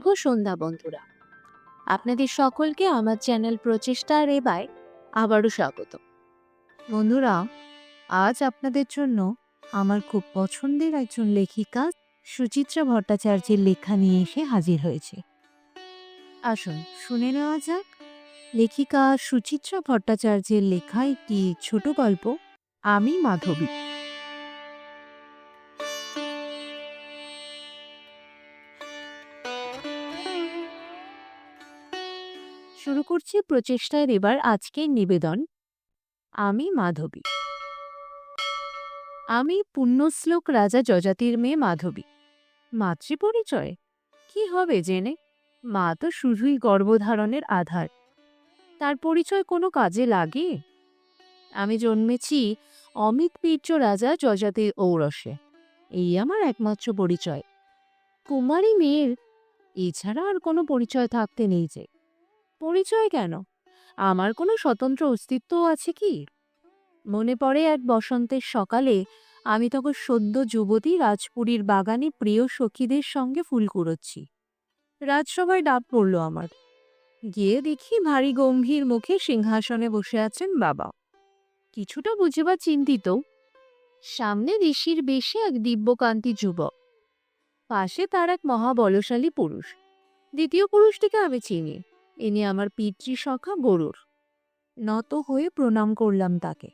শুভ সন্ধ্যা বন্ধুরা, আপনাদের সকলকে আমার চ্যানেল প্রচেষ্টার এবায় আবারও স্বাগত। বন্ধুরা, আজ আপনাদের জন্য আমার খুব পছন্দের একজন লেখিকা সুচিত্রা ভট্টাচার্যের লেখা নিয়ে এসে হাজির হয়েছে। আসুন শুনে নেওয়া যাক লেখিকা সুচিত্রা ভট্টাচার্যের লেখা একটি ছোট গল্প, আমি মাধবী। শুরু করছি প্রচেষ্টার এবার আজকের নিবেদন, আমি মাধবী। আমি পুণ্যশ্লোক রাজা যযাতির মেয়ে মাধবী। মাতৃপরিচয় কি হবে জেনে? মা তো শুধুই গর্ভধারণের আধার, তার পরিচয় কোনো কাজে লাগে? আমি জন্মেছি অমিত বীর্য রাজা যযাতির ঔরসে, এই আমার একমাত্র পরিচয়। কুমারী মেয়ের এছাড়া আর কোনো পরিচয় থাকতে নেই যে। পরিচয় কেন, আমার কোনো স্বতন্ত্র অস্তিত্বও আছে কি? মনে পড়ে এক বসন্তের সকালে আমি তখন সদ্য যুবতী রাজপুরীর বাগানে প্রিয় সখীদের সঙ্গে ফুল কুড়োচ্ছি। রাজসভায় ডাক পড়ল আমার। গিয়ে দেখি ভারী গম্ভীর মুখে সিংহাসনে বসে আছেন বাবা, কিছুটা বুঝে বা চিন্তিত। সামনে ঋষির বেশে এক দিব্যকান্তি যুবক, পাশে তার এক মহাবলশালী পুরুষ। দ্বিতীয় পুরুষটিকে আমি চিনি, ইনি আমার পিতৃসখা গরুর। নত হয়ে প্রণাম করলাম তাকে,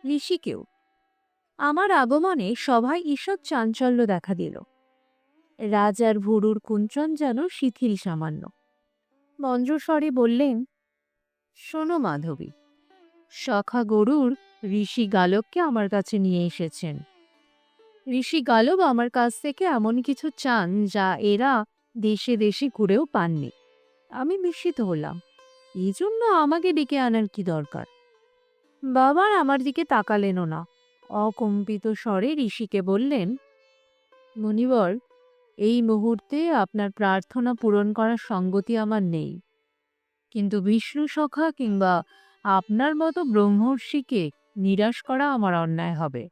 ঋষিকেও। আমার আগমনে সভায় ঈষৎ চাঞ্চল্য দেখা দিল। রাজার ভুরুর কুঞ্চন যেন শিথিল সামান্য। মন্দ্রস্বরে বললেন, শোনো মাধবী, সখা গরুর ঋষি গালবকে আমার কাছে নিয়ে এসেছেন। ঋষি গালব আমার কাছ থেকে এমন কিছু চান যা এরা দেশে দেশে ঘুরেও পাননি। আমি বিস্মিত হলাম, এই জন্য আমাকে ডেকে আনার কি দরকার? বাবার আমার দিকে তাকালেনও না, অকম্পিত স্বরে ঋষিকে বললেন, মুনিবর, এই মুহূর্তে আপনার প্রার্থনা পূরণ করার সঙ্গতি আমার নেই, কিন্তু বিষ্ণু সখা কিংবা আপনার মতো ব্রহ্মর্ষিকে নিরাশ করা আমার অন্যায় হবে।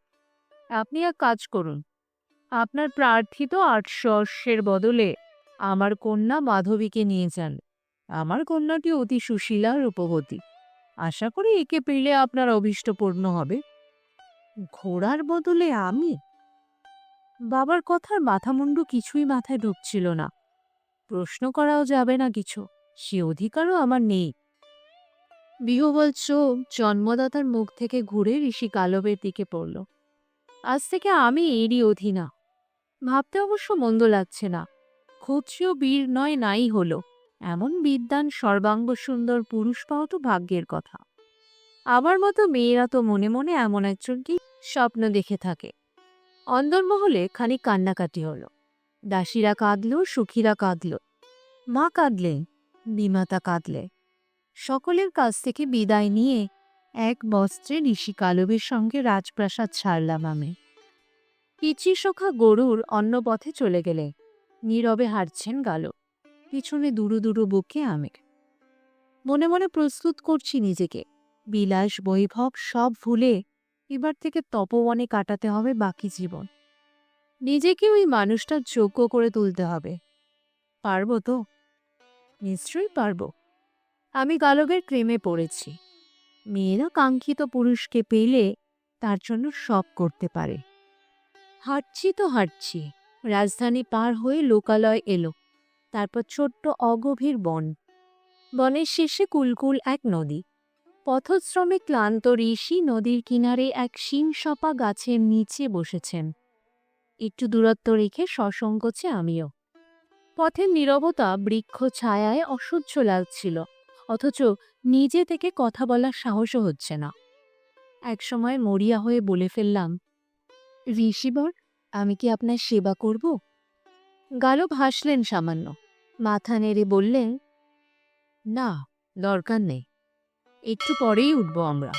আপনি এক কাজ করুন, আপনার প্রার্থিত ৮০০ অশ্বের বদলে আমার কন্যা মাধবীকে নিয়ে যান। আমার কন্যাটি অতি সুশীলা রূপবতী, আশা করি একে পেলে আপনার অভীষ্ট পূর্ণ হবে। ঘোড়ার বদলে আমি? বাবার কথার মাথামুন্ডু কিছুই মাথায় ঢুকছিল না। প্রশ্ন করাও যাবে না কিছু, সে অধিকারও আমার নেই। বিহবল চোখ জন্মদাতার মুখ থেকে ঘুরে ঋষি গালবের দিকে পড়ল। আজ থেকে আমি এরই অধীনা। ভাবতে অবশ্য মন্দ লাগছে না, ক্ষত্রিয় বীর নয় নাই হলো, এমন বিদ্বান সর্বাঙ্গ সুন্দর পুরুষ পাওয়া তো ভাগ্যের কথা। আমার মতো মেয়েরা তো মনে মনে এমন একজনকেই স্বপ্ন দেখে থাকে। অন্দরমহলে খানিক কান্নাকাটি হলো। দাসীরা কাঁদল, সুখীরা কাঁদল, মা কাঁদলেন, বিমাতা কাঁদলে। সকলের কাছ থেকে বিদায় নিয়ে এক বস্ত্রে ঋষি গালবের সঙ্গে রাজপ্রাসাদ ছাড়লাম আমি। পিতৃসখা গরুর অন্য পথে চলে গেলে নীরবে হাঁটছেন গালব, পিছনে দুরু দুরু বুকে আমের। মনে মনে প্রস্তুত করছি নিজেকে, বিলাস বৈভব সব ভুলে এবার থেকে তপবনে কাটাতে হবে বাকি জীবন। নিজেকে ওই মানুষটার যোগ্য করে তুলতে হবে। পারবো তো? নিশ্চয়ই পারবো। আমি গালবের প্রেমে পড়েছি। মেয়েরা কাঙ্ক্ষিত পুরুষকে পেলে তার জন্য সব করতে পারে। হাঁটছি তো হাঁটছি, রাজধানী পার হয়ে লোকালয় এলো, তারপর ছোট্ট অগভীর বন। বনের শেষে কুলকুল এক নদী। পথশ্রমে ক্লান্ত ঋষি নদীর কিনারে এক শিংসপা গাছের নিচে বসেছেন। একটু দূরত্ব রেখে সসংকোচে আমিও। পথের নীরবতা বৃক্ষ ছায়ায় অসহ্য লাগছিল, অথচ নিজে থেকে কথা বলার সাহসও হচ্ছে না। একসময় মরিয়া হয়ে বলে ফেললাম, ঋষিবর, আমি কি আপনার সেবা করব? গালব হাসলেন সামান্য, মাথা নেড়ে বললেন, না, দরকার নেই, একটু পরেই উঠব আমরা।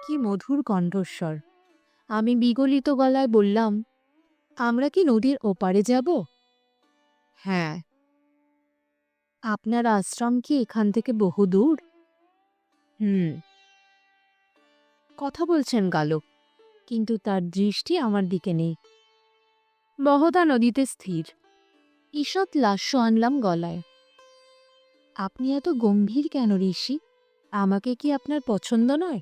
কি মধুর কণ্ঠস্বর! আমি বিগলিত গলায় বললাম, আমরা কি নদীর ওপারে যাব? হ্যাঁ। আপনার আশ্রম কি এখান থেকে বহু দূর? হুম। কথা বলছেন গালব, কিন্তু তার দৃষ্টি আমার দিকে নেই। বহতা নদীতে স্থির। ঈষৎ লাস্য আনলাম গলায়। আপনি এত গম্ভীর কেন ঋষি? আমাকে কি আপনার পছন্দ নয়?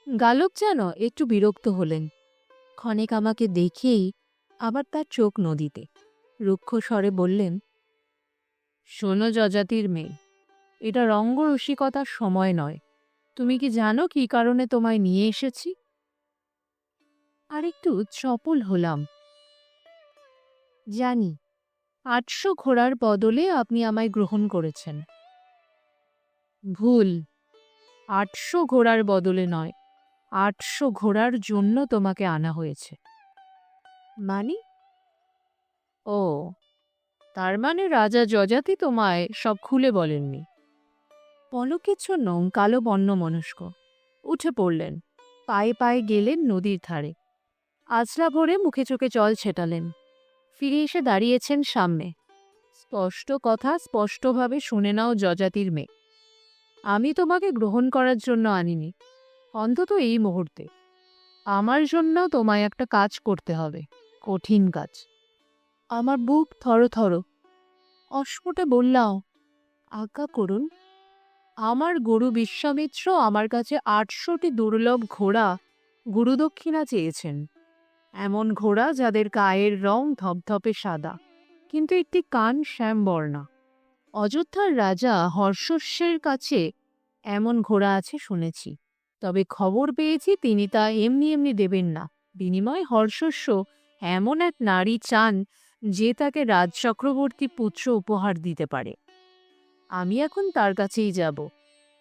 গালব যেন একটু বিরক্ত হলেন। ক্ষণেক আমাকে দেখেই আবার তার চোখ নদীতে। রুক্ষ স্বরে বললেন, শোনো যজাতির মেয়ে, এটা রঙ্গরসিকতার সময় নয়। তুমি কি জানো কি কারণে তোমায় নিয়ে এসেছি? আর একটু চপল হলাম। জানি, ৮০০ ঘোড়ার বদলে আপনি আমায় গ্রহণ করেছেন। ভুল। ৮০০ ঘোড়ার বদলে নয়, ৮০০ ঘোড়ার জন্য তোমাকে আনা হয়েছে। মানে? ও, তার মানে রাজা যযাতি তোমায় সব খুলে বলেননি। পলকেচ্ছন্ন কালো অন্যমনস্ক উঠে পড়লেন, পায়ে পায়ে গেলেন নদীর ধারে। আজরা ভরে মুখে চোখে জল ছেটালেন। ফিরে এসে দাঁড়িয়েছেন সামনে। স্পষ্ট কথা স্পষ্টভাবে শুনে নাও যযাতির মেয়ে, আমি তোমাকে গ্রহণ করার জন্য আনিনি, অন্তত এই মুহূর্তে। আমার জন্য তোমায় একটা কাজ করতে হবে, কঠিন কাজ। আমার বুক থরথর। অস্ফুটে বললাম, আজ্ঞা করুন। আমার গুরু বিশ্বামিত্র আমার কাছে ৮০০টি দুর্লভ ঘোড়া গুরুদক্ষিণা চেয়েছেন। এমন ঘোড়া যাদের গায়ের রং ধপধপে সাদা, কিন্তু একটি কান শ্যামবর্ণা। অযোধ্যার রাজা হর্ষস্যের কাছে এমন ঘোড়া আছে শুনেছি, তবে খবর পেয়েছি তিনি তা এমনি এমনি দেবেন না। বিনিময় হর্ষস্য এমন এক নারী চান যে তাকে রাজচক্রবর্তী পুত্র উপহার দিতে পারে। আমি এখন তার কাছেই যাব।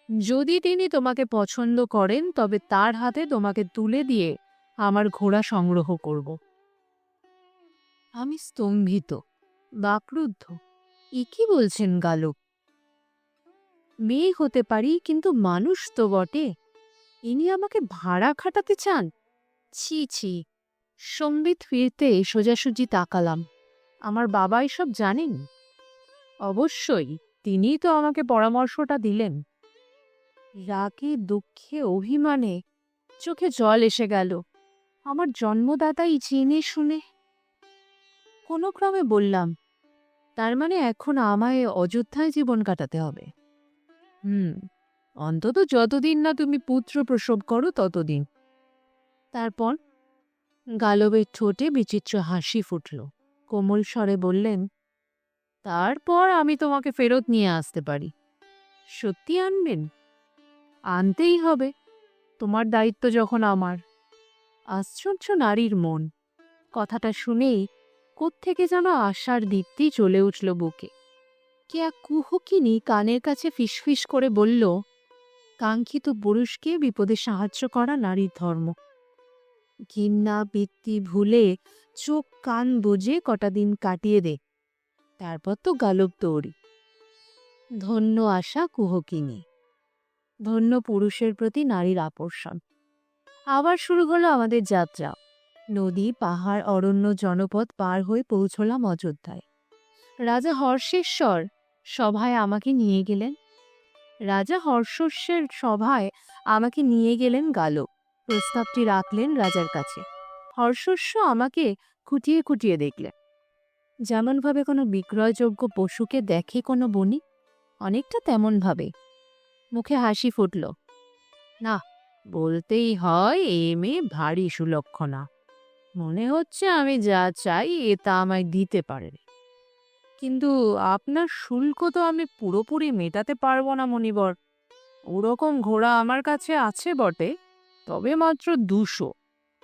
যদি তিনি তোমাকে পছন্দ করেন তবে তার হাতে তোমাকে তুলে দিয়ে আমার ঘোড়া সংগ্রহ করব। আমি স্তম্ভিত, বাকরুদ্ধ। এ কি বলছেন গালব? মেয়ে হতে পারি, কিন্তু মানুষ তো বটে। ইনি আমাকে ভাড়া খাটাতে চান? ছি ছি। সম্বিত ফিরতে সোজাসুজি তাকালাম। আমার বাবা এসব জানেন? অবশ্যই, তিনিই তো আমাকে পরামর্শটা দিলেন। রাগে দুঃখে অভিমানে চোখে জল এসে গেল। আমার জন্মদাতাই জেনে শুনে। কোনো ক্রমে বললাম, তার মানে এখন আমায় অযোধ্যায় জীবন কাটাতে হবে? অন্তত যতদিন না তুমি পুত্র প্রসব করো ততদিন। তারপর? গালবের ঠোঁটে বিচিত্র হাসি ফুটল। কোমল স্বরে বললেন, তারপর আমি তোমাকে ফেরত নিয়ে আসতে পারি। সত্যি আনবেন? আনতেই হবে, তোমার দায়িত্ব যখন আমার। আশ্চর্য নারীর মন। কথাটা শুনেই কোত্থেকে যেন আশার দীপ্তি চলে উঠল বুকে। কে এক কুহকিনী কানের কাছে ফিসফিস করে বলল, কাঙ্ক্ষিত পুরুষকে বিপদে সাহায্য করা নারীর ধর্ম। ঘৃণা বৃত্তি ভুলে চোখ কান বুজে কটা দিন কাটিয়ে দে, তারপর তো গালব দৌড়ি। ধন্য আশা কুহকিনী, ধন্য পুরুষের প্রতি নারীর আকর্ষণ। আবার শুরু হলো আমাদের যাত্রা। নদী, পাহাড়, অরণ্য, জনপদ পার হয়ে পৌঁছলাম অযোধ্যায়। রাজা হর্ষেশ্বর সভায় আমাকে নিয়ে গেলেন। রাজা হর্ষস্যের সভায় আমাকে নিয়ে গেলেন গালব। প্রস্তাবটি রাখলেন রাজার কাছে। হর্ষস্য আমাকে খুঁটিয়ে খুঁটিয়ে দেখলেন, যেমনভাবে কোনো বিক্রয়যোগ্য পশুকে দেখে কোনো বণিক, অনেকটা তেমনভাবে। মুখে হাসি ফুটল। না, বলতেই হয় এ মেয়ে ভারী সুলক্ষণা। মনে হচ্ছে আমি যা চাই এ তা আমায় দিতে পারে। কিন্তু আপনার শুল্ক তো আমি পুরোপুরি মেটাতে পারবো না মণিবর। ওরকম ঘোড়া আমার কাছে আছে বটে, তবে মাত্র ২০০।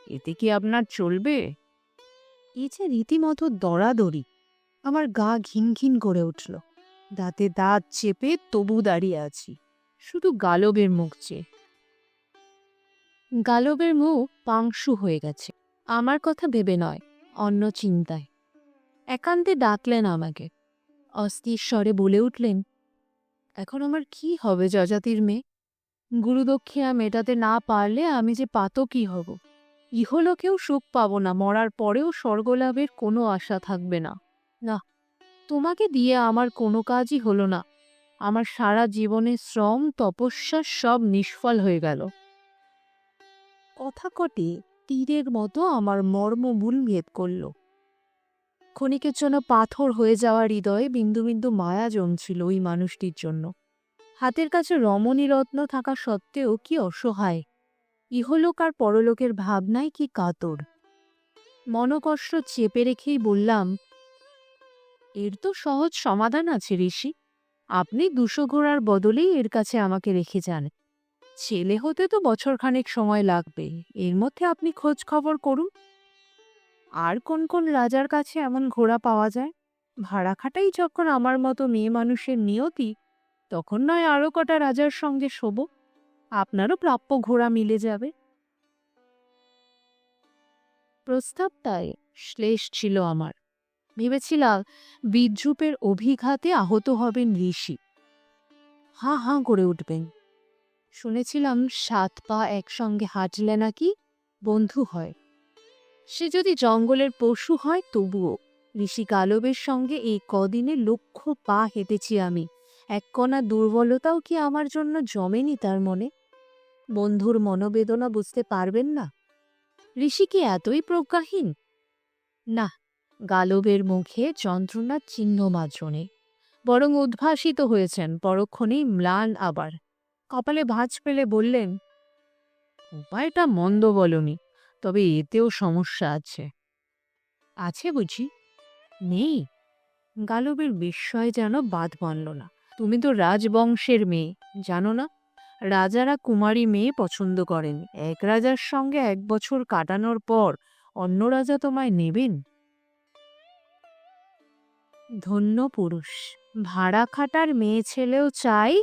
এতে কি আপনার চলবে? এ যে রীতিমতো দরাদরি। আমার গা ঘিন ঘিন করে উঠল। দাঁতে দাঁত চেপে তবু দাঁড়িয়ে আছি, শুধু গালবের মুখ চেয়ে। গালবের মুখ পাংশু হয়ে গেছে, আমার কথা ভেবে নয়, অন্য চিন্তায়। একান্তে ডাকলেন আমাকে। অস্থির স্বরে বলে উঠলেন, এখন আমার কি হবে যযাতির মেয়ে? গুরুদক্ষিণা মেটাতে না পারলে আমি যে পাতকী হব। ইহলোকেও সুখ পাব না, মরার পরেও স্বর্গলাভের কোনো আশা থাকবে না। না, তোমাকে দিয়ে আমার কোনো কাজই হলো না। আমার সারা জীবনের শ্রম তপস্যা সব নিষ্ফল হয়ে গেল। কথা কটি তীরের মতো আমার মর্মমূল ভেদ করল। ক্ষণিকের জন্য পাথর হয়ে যাওয়া হৃদয়ে বিন্দু বিন্দু মায়া জমছিল ওই মানুষটির জন্য। হাতের কাছে রমণী রত্ন থাকা সত্ত্বেও কি অসহায়, ইহলোক আর পরলোকের ভাবনায় কি কাতর। মনকষ্ট চেপে রেখেই বললাম, এর তো সহজ সমাধান আছে ঋষি। আপনি 200 ঘোড়ার বদলেই এর কাছে আমাকে রেখে যান। ছেলে হতে তো বছরখানেক সময় লাগবে, এর মধ্যে আপনি খোঁজ খবর করুন। আর কোন কোন রাজার কাছে এমন ঘোড়া পাওয়া যায়? ভাড়া খাটাই যখন আমার মতো মেয়ে মানুষের নিয়তি, তখন নয় আরো কটা রাজার সঙ্গে শোবো, আপনারও প্রাপ্য ঘোড়া মিলে যাবে। প্রস্তাবটায় শ্লেষ ছিল আমার। ভেবেছিলাম বিদ্রূপের অভিঘাতে আহত হবেন ঋষি, হাঁ হাঁ করে উঠবেন। শুনেছিলাম 7 পা একসঙ্গে হাঁটলে নাকি বন্ধু হয়। সে যদি জঙ্গলের পশু হয় তবুও। ঋষি গালবের সঙ্গে এই কদিনে 1,00,000 পা হেঁটেছি আমি। এক কণা দুর্বলতাও কি আমার জন্য জমেনি তার মনে? বন্ধুর মনোবেদনা বুঝতে পারবেন না? ঋষি কি এতই প্রজ্ঞাহীন? না, গালবের মুখে যন্ত্রণার চিহ্ন মাত্র নেই, বরং উদ্ভাসিত হয়েছেন, পরক্ষণেই ম্লান আবার। কপালে ভাঁজ ফেলে বললেন, উপায়টা মন্দ বলনি, তবে এতেও সমস্যা আছে। আছে বুঝি? নেই? গালবের বিস্ময় যেন বাদ মানল না। তুমি তো রাজবংশের মেয়ে, জানো না? রাজারা কুমারী মেয়ে পছন্দ করেন। এক রাজার সঙ্গে 1 বছর কাটানোর পর অন্য রাজা তোমায় নেবেন? ধন্য পুরুষ। ভাড়া খাটার মেয়ে ছেলেও চাই,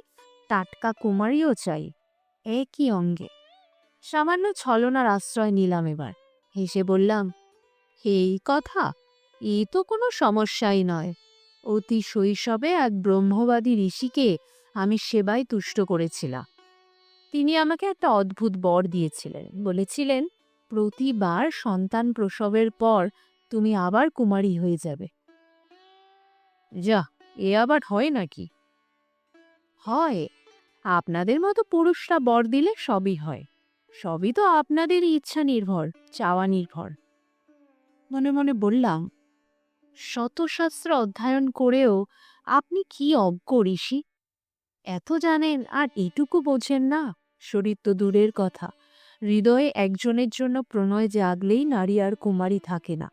টাটকা কুমারীও চাই, একই অঙ্গে। সামান্য ছলনার আশ্রয় নিলাম এবার। হেসে বললাম, এই কথা? এই তো কোনো সমস্যাই নয়। অতি শৈশবে এক ব্রহ্মবাদী ঋষিকে আমি সেবায় তুষ্ট করেছিলাম। তিনি আমাকে একটা অদ্ভুত বর দিয়েছিলেন। বলেছিলেন, প্রতিবার সন্তান প্রসবের পর তুমি আবার কুমারী হয়ে যাবে। যা, এ আবার হয় নাকি? হয়। আপনাদের মতো পুরুষরা বর দিলে সবই হয়। সবই তো আপনাদেরই ইচ্ছা নির্ভর, চাওয়া নির্ভর। মনে মনে বললাম, শতশাস্ত্র অধ্যয়ন করেও আপনি কি অজ্ঞ ঋষি! এত জানেন আর এটুকু বোঝেন না? শরীর তো দূরের কথা, হৃদয়ে একজনের জন্য প্রণয় জাগলেই নারী আর কুমারী থাকে না।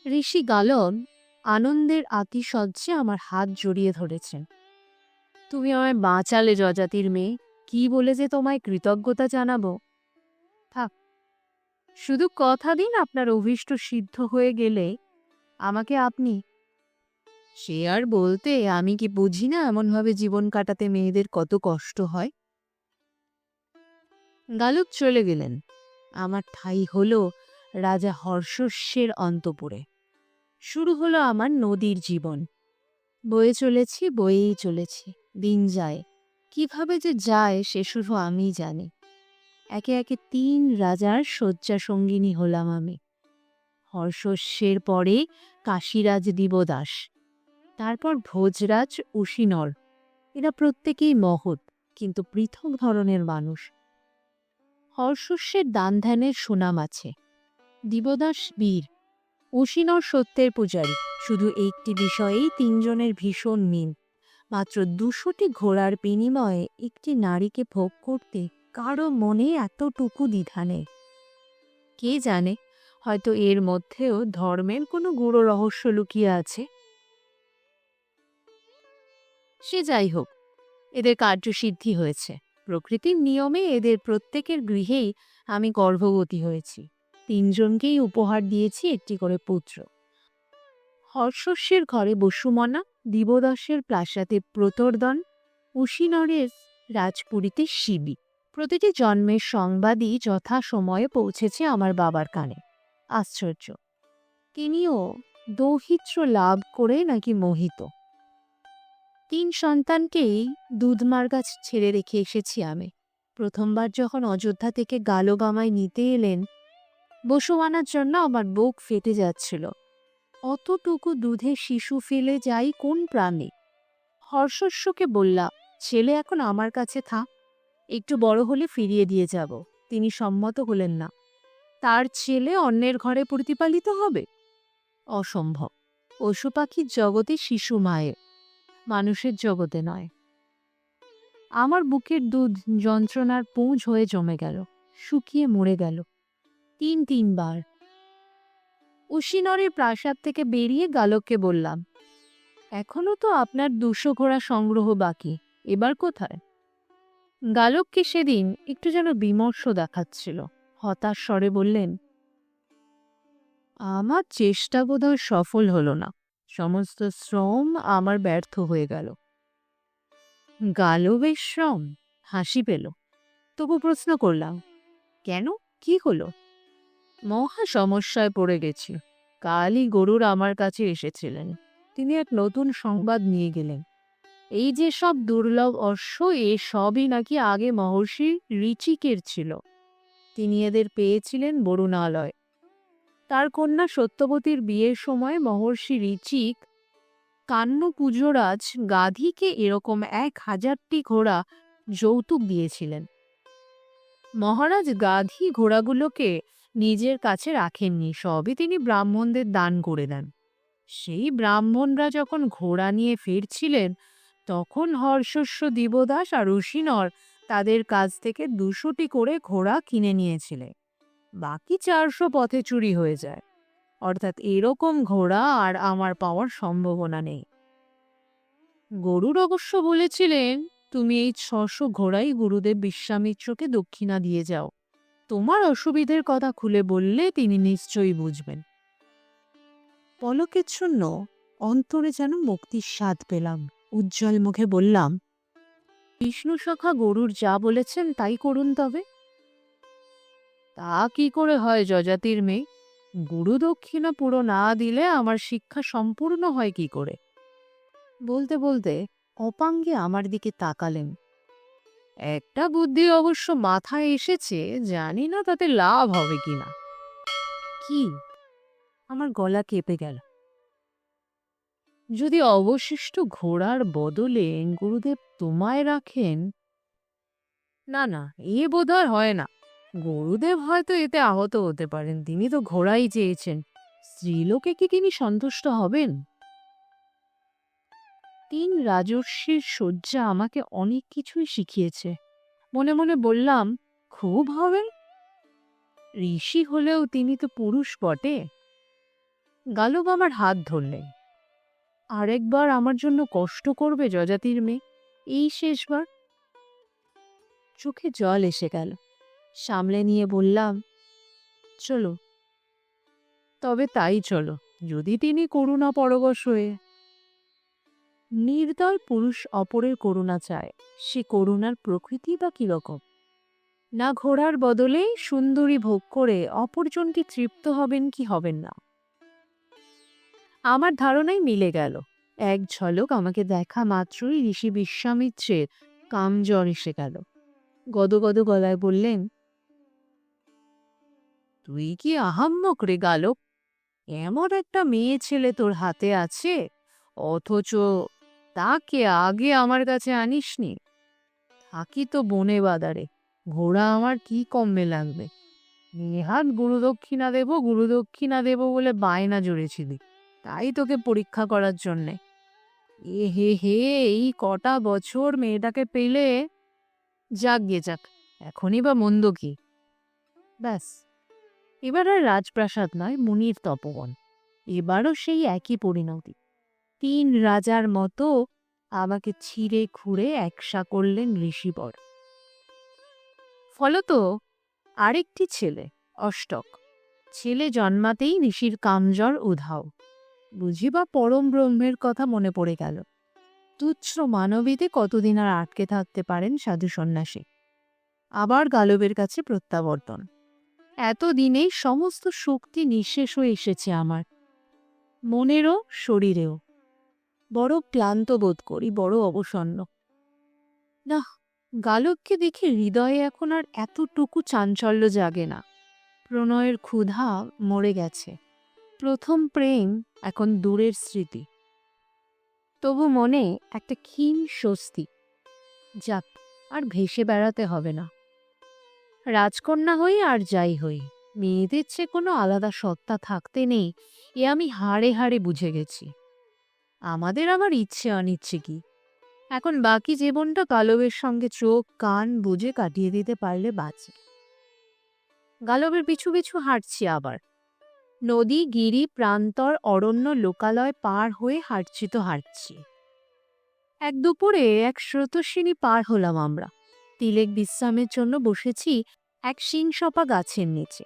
ঋষি গালব আনন্দের আতিশয্যে আমার হাত জড়িয়ে ধরেছেন। তুমি আমায় বাঁচালে যজাতির মেয়ে, কি বলে যে তোমায় কৃতজ্ঞতা জানাবো। থাক, শুধু কথা দিন আপনার অভীষ্ট সিদ্ধ হয়ে গেলে আমাকে আপনি। সে আর বলতে, আমি কি বুঝি না এমনভাবে জীবন কাটাতে মেয়েদের কত কষ্ট হয়। গালব চলে গেলেন। আমার ঠাঁই হলো রাজা হর্ষস্যের অন্তপুরে। শুরু হলো আমার নদীর জীবন। বয়ে চলেছি, বয়েই চলেছি। দিন যায়, কিভাবে যে যায় সে শুধু আমিই জানি। একে একে 3 রাজার শয্যা সঙ্গিনী হলাম আমি। হর্ষস্যের পরে কাশীরাজ দিবদাস, তারপর ভোজরাজ উশিনর। এরা প্রত্যেকেই মহৎ, কিন্তু পৃথক ধরনের মানুষ। হর্ষস্যের দান ধ্যানের সুনাম আছে। দিবদাস বীর, উশিনর সত্যের পূজারী। শুধু একটি বিষয়েই 3 জনের ভীষণ মিল। মাত্র 200টি ঘোড়ার বিনিময়ে একটি নারীকে ভোগ করতে কারো মনে এতটুকু দ্বিধা নেই। কে জানে, হয়তো এর মধ্যেও ধর্মের কোনো গূঢ় রহস্য লুকিয়ে আছে। সে যাই হোক, এদের কার্যসিদ্ধি হয়েছে। প্রকৃতির নিয়মে এদের প্রত্যেকের গৃহেই আমি গর্ভবতী হয়েছি। 3 জনকেই উপহার দিয়েছি একটি করে পুত্র। হর্ষস্যের ঘরে বসুমনা, দিবদাসের প্রাসাদে প্রতর্দন, উশিনরের রাজপুরীতে শিবি। প্রতিটি জন্মের সংবাদই যথাসময়ে পৌঁছেছে আমার বাবার কানে। আশ্চর্য, তিনিও দৌহিত্র লাভ করে নাকি মোহিত। 3 সন্তানকেই দুধমার গাছ ছেড়ে রেখে এসেছি আমি। প্রথমবার যখন অযোধ্যা থেকে গালব আমায় নিতে এলেন, বসুমানার জন্য আমার বুক ফেটে যাচ্ছিল। অতটুকু দুধে শিশু ফেলে যাই কোন প্রাণে? হর্ষস্যকে বললাম, ছেলে এখন আমার কাছে থাক, একটু বড় হলে ফিরিয়ে দিয়ে যাব। তিনি সম্মত হলেন না। তার ছেলে অন্যের ঘরে প্রতিপালিত হবে? অসম্ভব। পশু পাখির জগতে শিশু মায়ের, মানুষের জগতে নয়। আমার বুকের দুধ যন্ত্রণার পুঁজ হয়ে জমে গেল, শুকিয়ে মরে গেল 3-3 বার। উশিনরের প্রাসাদ থেকে বেরিয়ে গালককে বললাম, এখনো তো আপনার 200 ঘোড়া সংগ্রহ বাকি, এবার কোথায়? গালককে সেদিন একটু যেন বিমর্ষ দেখাচ্ছিল। হতাশ স্বরে বললেন, আমার চেষ্টা বোধহয় সফল হলো না, সমস্ত শ্রম আমার ব্যর্থ হয়ে গেল। গালবের শ্রম? হাসি পেল। তবু প্রশ্ন করলাম, কেন, কি হলো? মহা সমস্যায় পড়ে গেছি। কালই গরুর আমার কাছে এসেছিলেন। তিনি এক নতুন সংবাদ নিয়ে গেলেন। এই যে সব দুর্লভ অশ্ব, এ সবই নাকি আগে মহর্ষি ঋচিকের ছিল। তিনি এদের পেয়েছিলেন বরুণালয়। তার কন্যা সত্যবতীর বিয়ের সময় মহর্ষি ঋচিক কান্যকুজরাজ গাধিকে এরকম 1000টি ঘোড়া যৌতুক দিয়েছিলেন। মহারাজ গাধি ঘোড়াগুলোকে নিজের কাছে রাখেননি, সবই তিনি ব্রাহ্মণদের দান করে দেন। সেই ব্রাহ্মণরা যখন ঘোড়া নিয়ে ফিরছিলেন, তখন হর্ষস্ব দিবদাস আর উশিনর তাদের কাছ থেকে 200টি করে ঘোড়া কিনে নিয়েছিলেন। বাকি 400 পথে চুরি হয়ে যায়। অর্থাৎ এরকম ঘোড়া আর আমার পাওয়ার সম্ভাবনা নেই। গরুর অবশ্য বলেছিলেন, তুমি এই 600 ঘোড়াই গুরুদেব বিশ্বামিত্রকে দক্ষিণা দিয়ে যাও। তোমার অসুবিধের কথা খুলে বললে তিনি নিশ্চয়ই বুঝবেন। পলকেচ্ছন্ন অন্তরে যেন মুক্তির স্বাদ পেলাম। উজ্জ্বল মুখে বললাম, বিষ্ণু সখা গরুর যা বলেছেন তাই করুন তবে। তা কি করে হয় যজাতির মেয়ে? গুরু দক্ষিণা পুরো না দিলে আমার শিক্ষা সম্পূর্ণ হয় কি করে? বলতে বলতে অপাঙ্গে আমার দিকে তাকালেন। একটা বুদ্ধি অবশ্য মাথায় এসেছে, জানি না তাতে লাভ হবে কিনা। কি? আমার গলা কেঁপে গেল। যদি অবশিষ্ট ঘোড়ার বদলে গুরুদেব তোমায় রাখেন। না না, এ বোধহয় হয় না। গুরুদেব হয়তো এতে আহত হতে পারেন, তিনি তো ঘোড়াই চেয়েছেন। স্ত্রীলোকে কি তিনি সন্তুষ্ট হবেন? 3 রাজর্ষির শয্যা আমাকে অনেক কিছুই শিখিয়েছে। মনে মনে বললাম, খুব হবে। ঋষি হলেও তিনি তো পুরুষ বটে। গালব আমার হাত ধরলেন। আরেকবার আমার জন্য কষ্ট করবে যজাতির মেয়ে, এই শেষবার। চোখে জল এসে গেল। সামলে নিয়ে বললাম, চলো। তবে তাই চলো, যদি তিনি করুণা পরবশ হয়ে। নির্দয় পুরুষ অপরের করুণা চায়, সে করুণার প্রকৃতি বা কিরকম? না ঘোড়ার বদলে সুন্দরী ভোগ করে অপরজনটি তৃপ্ত হবেন কি হবেন না। আমার ধারণাই মিলে গেল। এক ঝলক আমাকে দেখা মাত্রই ঋষি বিশ্বামিত্রের কামজ্বর এসে গেল। গদগদ গলায় বললেন, তুই কি আহাম্মক রে গালক? এমন একটা মেয়ে ছেলে তোর হাতে আছে, অথচ তাকে আগে আমার কাছে আনিসনি। থাকি তো বনে বাদারে, ঘোড়া আমার কি কমবে লাগবে। নেহাত গুরুদক্ষিণা দেব বলে বায়না জুড়েছিলি, তাই তোকে পরীক্ষা করার জন্যে। এ হে হে, এই কটা বছর মেয়েটাকে পেলে। যাক গে যাক, এখনই বা মন্দ কি? ব্যাস, এবার আর রাজপ্রাসাদ নয়, মুনির তপবন। এবারও সেই একই পরিণতি। 3 রাজার মতো আমাকে ছিঁড়ে খুঁড়ে একসা করলেন ঋষিবর। ফলত আরেকটি ছেলে, অষ্টক। ছেলে জন্মাতেই ঋষির কামজ্বর উধাও। বুঝিবা পরম ব্রহ্মের কথা মনে পড়ে গেল। তুচ্ছ মানবীতে কতদিন আর আটকে থাকতে পারেন সাধু সন্ন্যাসী? আবার গালবের কাছে প্রত্যাবর্তন। এতদিনেই সমস্ত শক্তি নিঃশেষ হয়ে এসেছে আমার, মনেরও শরীরেও। বড় ক্লান্ত বোধ করি, বড় অবসন্ন। না, গালবকে দেখে হৃদয়ে এখন আর এতটুকু চাঞ্চল্য জাগে না। প্রণয়ের ক্ষুধা মরে গেছে। প্রথম প্রেম এখন দূরের স্মৃতি। তবু মনে একটা ক্ষীণ স্বস্তি। যাক, আর ভেসে বেড়াতে হবে না। রাজকন্যা হই আর যাই হই, মেয়েদের চেয়ে কোনো আলাদা সত্তা থাকতে নেই, এ আমি হাড়ে হাড়ে বুঝে গেছি। আমাদের আবার ইচ্ছে অনিচ্ছে কি? এখন বাকি জীবনটা গালবের সঙ্গে চোখ কান বুজে কাটিয়ে দিতে পারলে বাঁচি। গালবের পিছু পিছু হাঁটছি আবার। নদী, গিরি, প্রান্তর, অরণ্য, লোকালয় পার হয়ে হাঁটছি তো হাঁটছি। এক দুপুরে এক স্রোতস্বিনী পার হলাম আমরা। তিলেক বিশ্রামের জন্য বসেছি এক শিংসপা গাছের নিচে।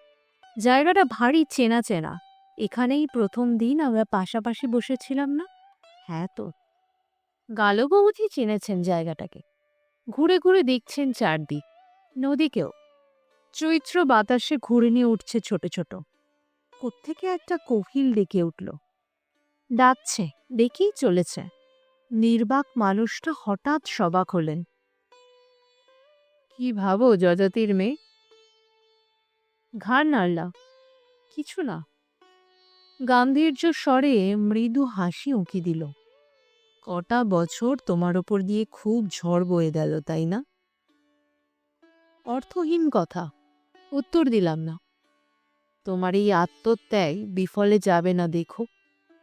জায়গাটা ভারী চেনা চেনা। এখানেই প্রথম দিন আমরা পাশাপাশি বসেছিলাম না? হ্যাঁ তো। গালববুঝি চিনেছেন জায়গাটাকে। ঘুরে ঘুরে দেখছেন চারদিক, নদীকেও। চৈত্র বাতাসে ঘুরে উঠছে ছোট ছোট। কোত্থেকে একটা কোকিল ডেকে উঠল। ডাকছে, ডেকেই চলেছে। নির্বাক মানুষটা হঠাৎ সবাক হলেন। কি ভাবো যজাতির মেয়ে? ঘাড় নাড়লা। কিছু না। গাম্ভীর্য স্বরে মৃদু হাসি উঁকি দিল। কটা বছর তোমার ওপর দিয়ে খুব ঝড় বয়ে গেল, তাই না? অর্থহীন কথা, উত্তর দিলাম না। তোমার এই আত্মত্যাগ বিফলে যাবে না দেখো।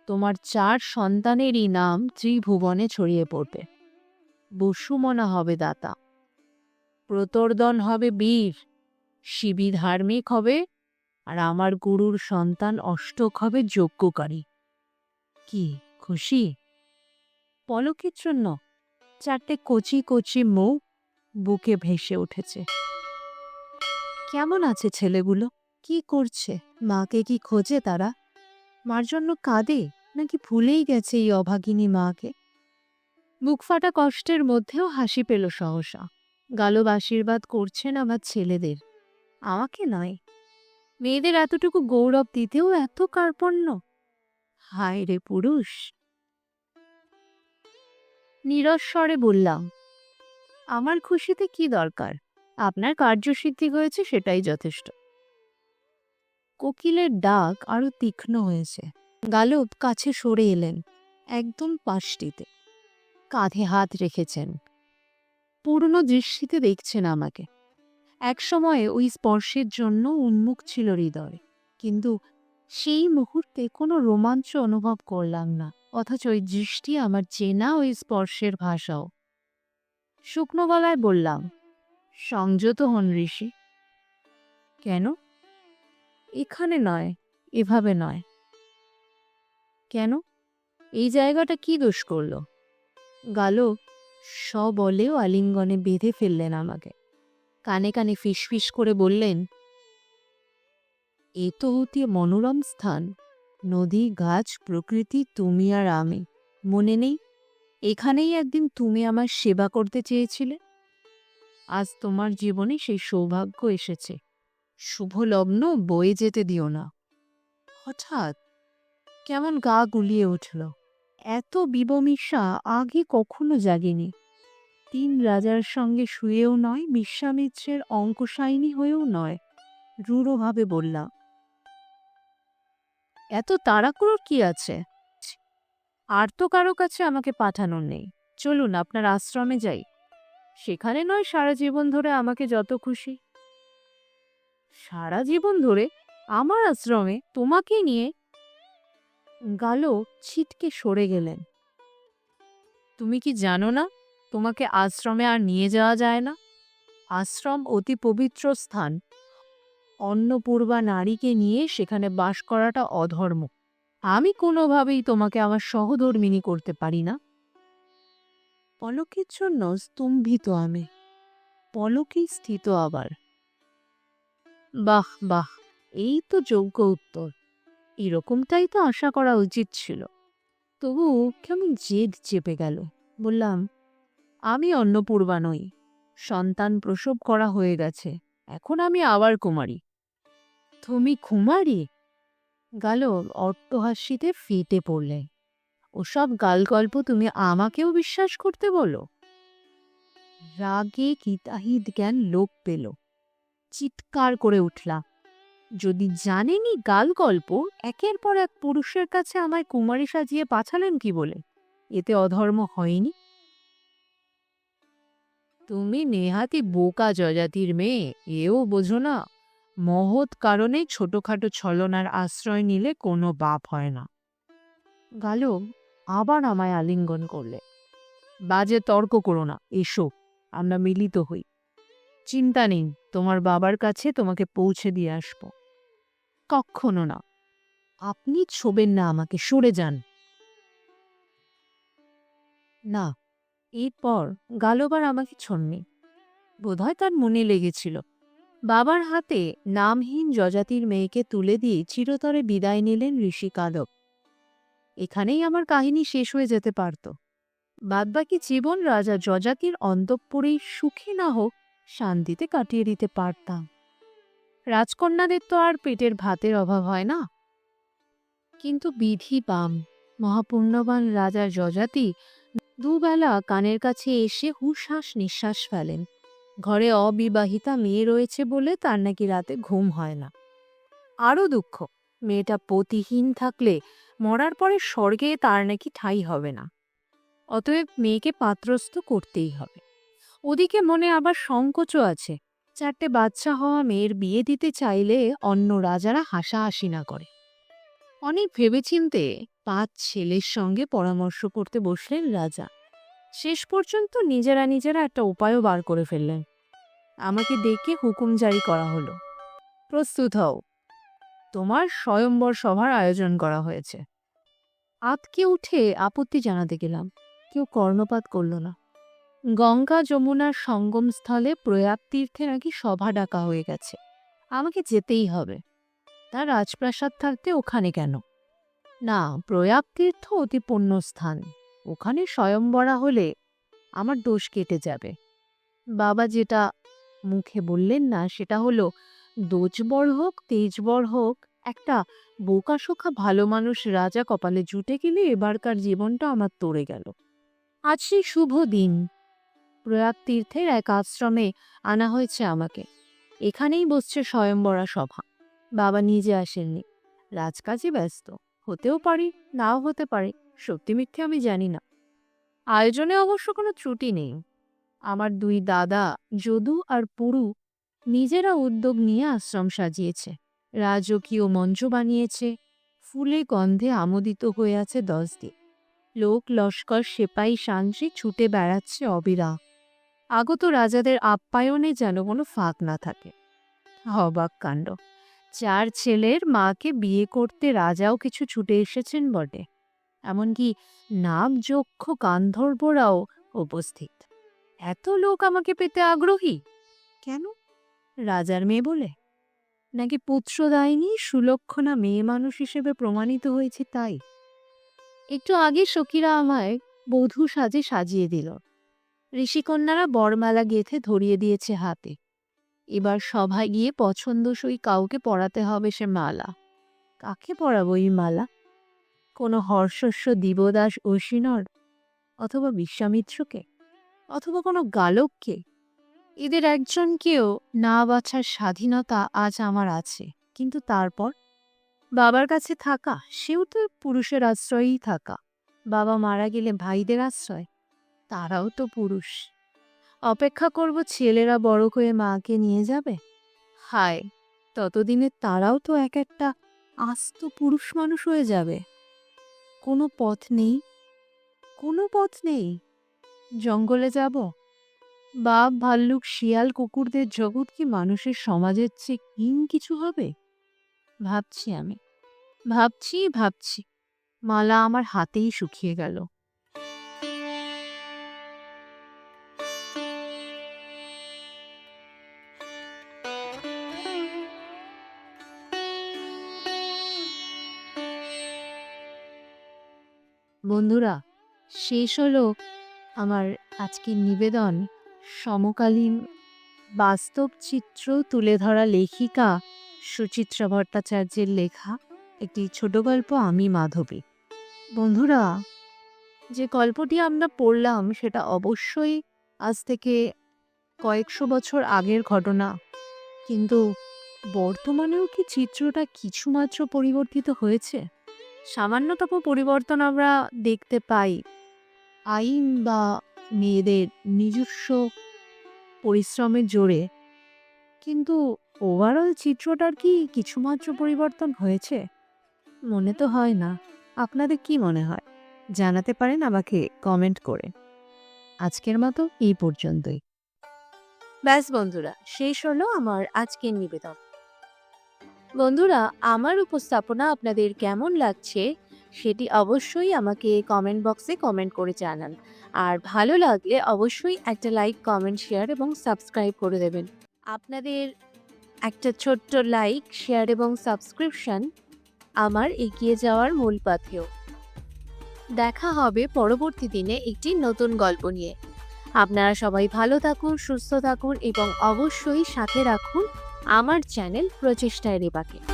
তোমার 4 সন্তানেরই নাম ত্রিভুবনে ছড়িয়ে পড়বে। বসুমনা হবে দাতা, প্রতর্দন হবে বীর, শিবি ধার্মিক হবে, আর আমার গুরুর সন্তান অষ্টক হবে যজ্ঞকারী। কি খুশি? পলকের জন্য 4টে কচি কচি মুখ বুকে ভেসে উঠেছে। কেমন আছে ছেলেগুলো? কি করছে? মাকে কি খোঁজে তারা? মার জন্য কাঁদে, নাকি ভুলেই গেছে এই অভাগিনী মাকে? বুক ফাটা কষ্টের মধ্যেও হাসি পেল সহসা। গালব আশীর্বাদ করছেন আমার ছেলেদের, আমাকে নয়। মেয়েদের এতটুকু গৌরব দিতেও এত কার্পণ্য। হায় রে পুরুষ! নীরস স্বরে বললাম, আমার খুশিতে কি দরকার? আপনার কার্যসিদ্ধি হয়েছে, সেটাই যথেষ্ট। কোকিলের ডাক আরো তীক্ষ্ণ হয়েছে। গালব কাছে সরে এলেন, একদম পাশটিতে। কাঁধে হাত রেখেছেন, পুরনো দৃষ্টিতে দেখছেন আমাকে। একসময়ে ওই স্পর্শের জন্য উন্মুখ ছিল হৃদয়, কিন্তু সেই মুহূর্তে কোনো রোমাঞ্চ অনুভব করলাম না। অথচ ওই দৃষ্টি আমার চেনা ওই স্পর্শের ভাষাও। শুকনো গলায় বললাম, সংযত হন ঋষি। কেন? এখানে নয়, এভাবে নয়। কেন? এই জায়গাটা কি দোষ করল? গালব সবলেও আলিঙ্গনে বেঁধে ফেললেন আমাকে। কানে কানে ফিসফিস করে বললেন, এ তো অতি মনোরম স্থান। নদী, গাছ, প্রকৃতি, তুমি আর আমি। মনে নেই এখানেই একদিন তুমি আমার সেবা করতে চেয়েছিলে? আজ তোমার জীবনে সেই সৌভাগ্য এসেছে। শুভ লগ্ন বয়ে যেতে দিও না। হঠাৎ কেমন গা গুলিয়ে উঠল। এত বিবমিশা আগে কখনো জাগেনি। 3 রাজার সঙ্গে শুয়েও নয়, বিশ্বামিত্রের অঙ্কশায়িনী হয়েও নয়। রূঢ়ভাবে বললাম, এত তাড়াহুড়োর কি আছে? আর তো কারো কাছে আমাকে পাঠানোর নেই। চলুন আপনার আশ্রমে যাই, সেখানে নয় সারা জীবন ধরে আমাকে যত খুশি। সারা জীবন ধরে? আমার আশ্রমে তোমাকে নিয়ে? গালব ছিটকে সরে গেলেন। তুমি কি জানো না তোমাকে আশ্রমে আর নিয়ে যাওয়া যায় না? আশ্রম অতি পবিত্র স্থান। অন্নপূর্বা নারীকে নিয়ে সেখানে বাস করাটা অধর্ম। আমি কোনোভাবেই তোমাকে আমার সহধর্মিণী করতে পারি না। পলকের জন্য স্তম্ভিত আমি, পলকেই স্থিত আবার। বাহ বাহ, এই তো যোগ্য উত্তর। এরকমটাই তো আশা করা উচিত ছিল। তবু কেমন জেদ চেপে গেল। বললাম, আমি অন্নপূর্বা নই। সন্তান প্রসব করা হয়ে গেছে, এখন আমি আবার কুমারী। তুমি কুমারী? গালব অট্টহাসিতে ফেটে পড়লে। ওসব গালগল্প তুমি আমাকেও বিশ্বাস করতে বলো? রাগে কিতাহিত জ্ঞান লোপ পেল। চিৎকার করে উঠলাম, যদি জানেনই গাল গল্প, একের পর এক পুরুষের কাছে আমায় কুমারী সাজিয়ে পাঠালেন কি বলে? এতে অধর্ম হয়নি? তুমি নেহাতি বোকা যজাতির মেয়ে, এও বোঝো না? মহৎ কারণে ছোটখাটো ছলনার আশ্রয় নিলে কোনো বাপ হয় না। গালব আবার আমায় আলিঙ্গন করলে। বাজে তর্ক করো না, এসো আমরা মিলিত হই। চিন্তা নেই, তোমার বাবার কাছে তোমাকে পৌঁছে দিয়ে আসবো। কক্ষনো না, আপনি ছোবেন না আমাকে, সরে যান। না, এরপর গালব আর আমাকে ছোননি। বোধহয় তার মনে লেগেছিল। বাবার হাতে নামহীন যজাতির মেয়েকে তুলে দিয়ে চিরতরে বিদায় নিলেন ঋষি গালব। এখানেই আমার কাহিনী শেষ হয়ে যেতে পারত। বাদবাকি জীবন রাজা যজাতির অন্তঃপুরেই সুখে না হোক শান্তিতে কাটিয়ে দিতে পারতাম। রাজকন্যাদের তো আর পেটের ভাতের অভাব হয় না। কিন্তু বিধি বাম, মহাপুণ্যবান রাজা যজাতি দুবেলা কানের কাছে এসে হুঁশহাস নিঃশ্বাস ফেলেন। ঘরে অবিবাহিতা মেয়ে রয়েছে বলে তার নাকি রাতে ঘুম হয় না। আরও দুঃখ, মেয়েটা পতিহীন থাকলে মরার পরে স্বর্গে তার নাকি ঠাঁই হবে না। অতএব মেয়েকে পাত্রস্থ করতেই হবে। ওদিকে মনে আবার সংকোচও আছে, 4টে বাচ্চা হওয়া মেয়ের বিয়ে দিতে চাইলে অন্য রাজারা হাসাহাসি না করে। অনেক ভেবেচিন্তে 5 ছেলের সঙ্গে পরামর্শ করতে বসলেন রাজা। শেষ পর্যন্ত নিজেরা একটা উপায়ও বার করে ফেললেন। আমাকে ডেকে হুকুম জারি করা হলো, প্রস্তুত হও, তোমার স্বয়ম্বর সভার আয়োজন করা হয়েছে। আতকে উঠে আপত্তি জানাতে গেলাম, কেউ কর্ণপাত করল না। গঙ্গা যমুনার সঙ্গমস্থলে প্রয়াগ তীর্থে নাকি সভা ডাকা হয়ে গেছে, আমাকে যেতেই হবে। তার রাজপ্রাসাদ থাকতে ওখানে কেন? না, প্রয়াগ তীর্থ অতি পুণ্য স্থান, ওখানে স্বয়ংবরা হলে আমার দোষ কেটে যাবে। বাবা যেটা মুখে বললেন না সেটা হলো, দোজবর হোক তেজবর হোক, একটা বোকাশোকা ভালো মানুষ রাজা কপালে জুটে গেলে এবারকার জীবনটা আমার তরে গেল। আজ সেই শুভ দিন, প্রয়াগ তীর্থের এক আশ্রমে আনা হয়েছে আমাকে। এখানেই বসছে স্বয়ংবরা সভা। বাবা নিজে আসেননি, রাজকাজে ব্যস্ত, হতেও পারি নাও হতে পারে, সত্যি মিথ্যে আমি জানি না। আয়োজনে অবশ্য কোনো ত্রুটি নেই। আমার 2 দাদা যদু আর পুরু নিজেরা উদ্যোগ নিয়ে আশ্রম সাজিয়েছে, রাজকীয় মঞ্চ বানিয়েছে, ফুলে গন্ধে আমোদিত হয়ে আছে 10 দিন। লোক লস্কর সেপাই সান্ত্রী ছুটে বেড়াচ্ছে অবিরাম। আগত রাজাদের আপ্যায়নে যেন কোনো ফাঁক না থাকে। অবাক কাণ্ড, 4 ছেলের মাকে বিয়ে করতে রাজাও কিছু ছুটে এসেছেন বটে, এমনকি নামযক্ষ গান্ধর্বরাও উপস্থিত। এত লোক আমাকে পেতে আগ্রহী কেন? রাজার মেয়ে বলে? নাকি পুত্রদায়িনী সুলক্ষণা মেয়ে মানুষ হিসেবে প্রমাণিত হয়েছে তাই? একটু আগে সখীরা আমায় বধূ সাজে সাজিয়ে দিল। ঋষিকন্যারা বরমালা গেঁথে ধরিয়ে দিয়েছে হাতে। এবার সভায় গিয়ে পছন্দসই কাউকে পরাতে হবে সে মালা। কাকে পরাবো এই মালা? কোনো হর্ষস্ব দিবদাস অশ্বিনর, অথবা বিশ্বামিত্রকে, অথবা কোনো গালককে? এদের একজনকেও না বাছার স্বাধীনতা আজ আমার আছে। কিন্তু তারপর বাবার কাছে থাকা, সেও তো পুরুষের আশ্রয়েই থাকা। বাবা মারা গেলে ভাইদের আশ্রয়, তারাও তো পুরুষ। অপেক্ষা করব ছেলেরা বড় হয়ে মাকে নিয়ে যাবে। হায়, ততদিনে তারাও তো এক একটা আস্ত পুরুষ মানুষ হয়ে যাবে। কোনো পথ নেই, কোনো পথ নেই। জঙ্গলে যাব? বাঘ ভাল্লুক শিয়াল কুকুরদের জগৎ কি মানুষের সমাজের চেয়ে হীন কিছু হবে? ভাবছি আমি, ভাবছি মালা আমার হাতেই শুকিয়ে গেল। বন্ধুরা, শেষ হলো আমার আজকের নিবেদন। সমকালীন বাস্তব চিত্র তুলে ধরা লেখিকা সুচিত্রা ভট্টাচার্যের লেখা একটি ছোট গল্প আমি মাধবী। বন্ধুরা, যে গল্পটি আমরা পড়লাম সেটা অবশ্যই আজ থেকে কয়েকশো বছর আগের ঘটনা, কিন্তু বর্তমানেও কি চিত্রটা কিছুমাত্র পরিবর্তিত হয়েছে? সামান্যতম পরিবর্তন আমরা দেখতে পাই আইন বা মেয়েদের নিজস্ব পরিশ্রমের জোরে, কিন্তু ওভারঅল চিত্রটার কি কিছুমাত্র পরিবর্তন হয়েছে? মনে তো হয় না। আপনাদের কি মনে হয়? জানাতে পারেন আমাকে কমেন্ট করে। আজকের মতো এই পর্যন্তই। ব্যাস বন্ধুরা, শেষ হলো আমার আজকের নিবেদন। বন্ধুরা, আমার উপস্থাপনা আপনাদের কেমন লাগছে সেটি অবশ্যই আমাকে কমেন্ট বক্সে কমেন্ট করে জানান। আর ভালো লাগলে অবশ্যই একটা লাইক, কমেন্ট, শেয়ার এবং সাবস্ক্রাইব করে দেবেন। আপনাদের একটা ছোট্ট লাইক, শেয়ার এবং সাবস্ক্রিপশন আমার এগিয়ে যাওয়ার মূল পাথেয়। দেখা হবে পরবর্তী দিনে একটি নতুন গল্প নিয়ে। আপনারা সবাই ভালো থাকুন, সুস্থ থাকুন এবং অবশ্যই সাথে রাখুন আমার চ্যানেল প্রচেষ্টায় রেবাকে।